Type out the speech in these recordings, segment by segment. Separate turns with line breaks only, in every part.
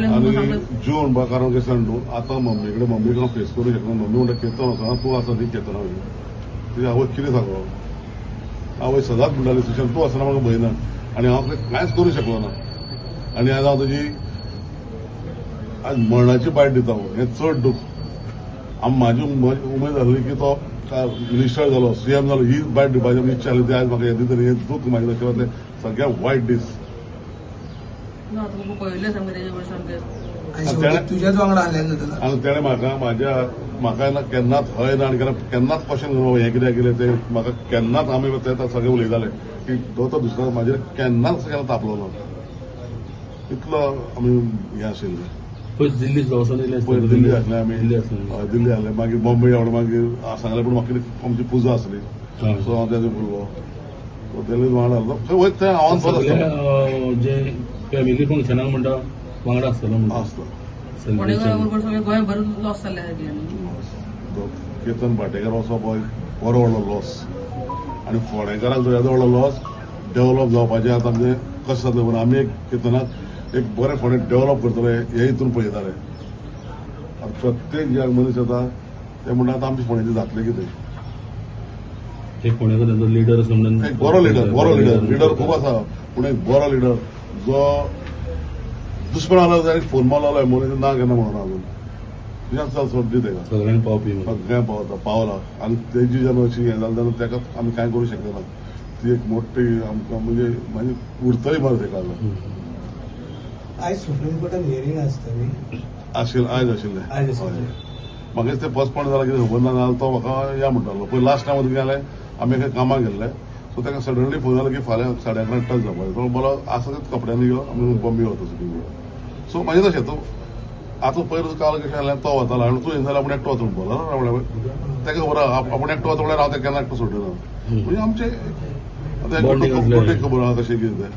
आणि जून बा कारण की सांडू आता मम्मीकडे मम्मीक हांव फेस करूंक शकना. मम्मी म्हणटा केतन आसा तूं आसा ती केतन तिजे आवय कितें सांगो आवय सदांच म्हणटाली सुशांत तूं आसतना म्हाका भंय ना आनी हांव कांयच करूंक शकलो ना. आनी आज हांव तुजी आज मरणाची बायट दिता हें चड दूख. म्हाजी उमेद आसली की तो मिनिस्टर जालो सीएम जालो ही बायट दिवपाची इच्छा आसली ती आज म्हाका येदी तरी हें दूख म्हाजे लक्षांतलें सगळ्यात वायट दीस.
तुझ्याच वांगडा
आनी तेणें म्हाका केन्नाच हय ना आनी केन्नाच क्वेश्चन करून हें कित्याक केलें तें म्हाका केन्नाच आमी ते सगळे उलयताले की तो दुसरो म्हाजेर केन्नाच केन्ना तापलो ना. इतलो आमी हें आशिल्ले.
दिल्ली
पयर दिल्ली आसले आमी दिल्ली आसले मागीर बॉम्बे हाडून मागीर सांगलें पूण म्हाका आमची पुजा आसली सो हांव तेजो भुरगो सो दिल्ली वांगडा आसलो वयर तें आव्हान बरें आसता
जे फॅमिली फंक्शनाक म्हणटा वांगडा आसतलो म्हणटा
केतन भाटेकर असो पळय बरो व्हडलो लॉस आनी फोंडेकाराक जो येदो व्हडलो लॉस डेव्हलप जावपाचें आतां म्हणजे कशें जातलें म्हणून आमी एक केतनाक एक बरें फोंडे डेव्हलप करतले हे हितून पळयताले. प्रत्येक जे मनीस येता ते म्हणटा आतां आमचे फोंडेचें जातलें कितें.
एक फोंडेकर लिडर
एक बरो लिडर खूब आसा पूण एक बरो लिडर जो दुश्मन आला जाल्यार फोन मारलो मनीस ना केन्ना म्हणून अजून तुज्यान चल सोड दी तेका
सगळ्यांक पावपी
सगळ्यांक पावला आनी तेजी जेन्ना अशी हें जालें जाल्यार तेका आमी कांय करूंक शकले ना. ती एक मोठी आमकां म्हणजे म्हाजी उरतली मरे तेका
आयज सुप्रीम कोर्टान हियरींग आसतली
आयज आशिल्लें म्हाका ते पोस्टपोन जाला कितें खबर ना जाल्यार तो म्हाका या म्हणटालो पळय लास्ट टायम कितें जालें आमी एका कामाक गेल्ले सो ताका सडनली फोन जालो की फाल्यां 11:30 टच जावपाचें तो बोलो आसा तेच कपड्यांनी यो आमी बॉम्बे वता सुटी सो म्हाजें तशें तो आतां पयर काल कशें जालें तो वतालो आनी तूं यें जाल्यार आपूण एकटो वता म्हणपाक ताका खबर आहा आपूण एकटो वता म्हळ्यार हांव ताका केन्ना एकटो सोडिना म्हणजे आमचें खबर आहा कशें कितें तें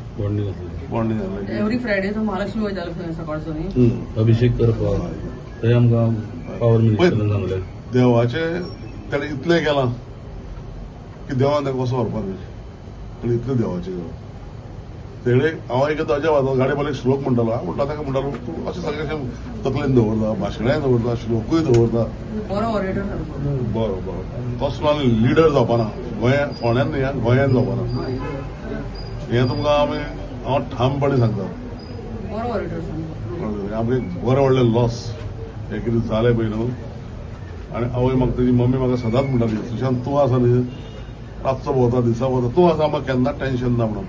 बॉन्डिंग जालें.
एवरी फ्रायडे तो महालक्ष्मी वयतालो सकाळचो न्ही
अभिषेक करपाक ते आमकां पावर मिनिस्टरान सांगलें
देवाचें तेणें इतलें केलां की देवान ताका कसो व्हरपाक आनी इतलें देवाचें तेणे हांव एक ताज्या गाडी मला एक श्लोक म्हणटालो हांव म्हणटा ताका म्हणटालो तूं अशें सगळें अशें तकलेन दवरता भाशणाय दवरता श्लोकूय दवरता बरो तसलो लिडर जावपाना गोंयांत फोंड्यान न्ही गोंयांत जावपाना हें तुमकां हांव ठामपणे सांगता. आमकां एक बरें व्हडलें लॉस हें कितें जालें पळय न्हू आनी आवय म्हाका तेजी मम्मी म्हाका सदांच म्हणटाली सुशांत तूं आसा न्ही रातचो भोंवता दिसा भोंवता तूं आसा म्हाका केन्नाच टेन्शन ना म्हणून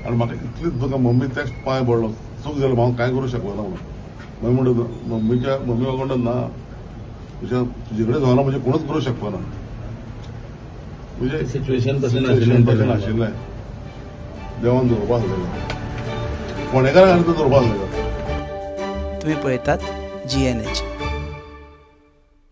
आनी म्हाका इतलीच तुका मम्मी तेच पांय पडलो चूक जालें हांव कांय करूंक शकलो ना म्हणून मागीर म्हणटा मम्मी म्हाका म्हणटा ना सुशांत तुजे कडेन जावना म्हणजे कोणूच करूंक शकपाना म्हणजे
सिच्युएशन तशें
नाशिल्लें देवान दवरपाक जाय फोंडेकारांक आनी तें दवरपाक जाय.
तुम्ही पळयतात GNH.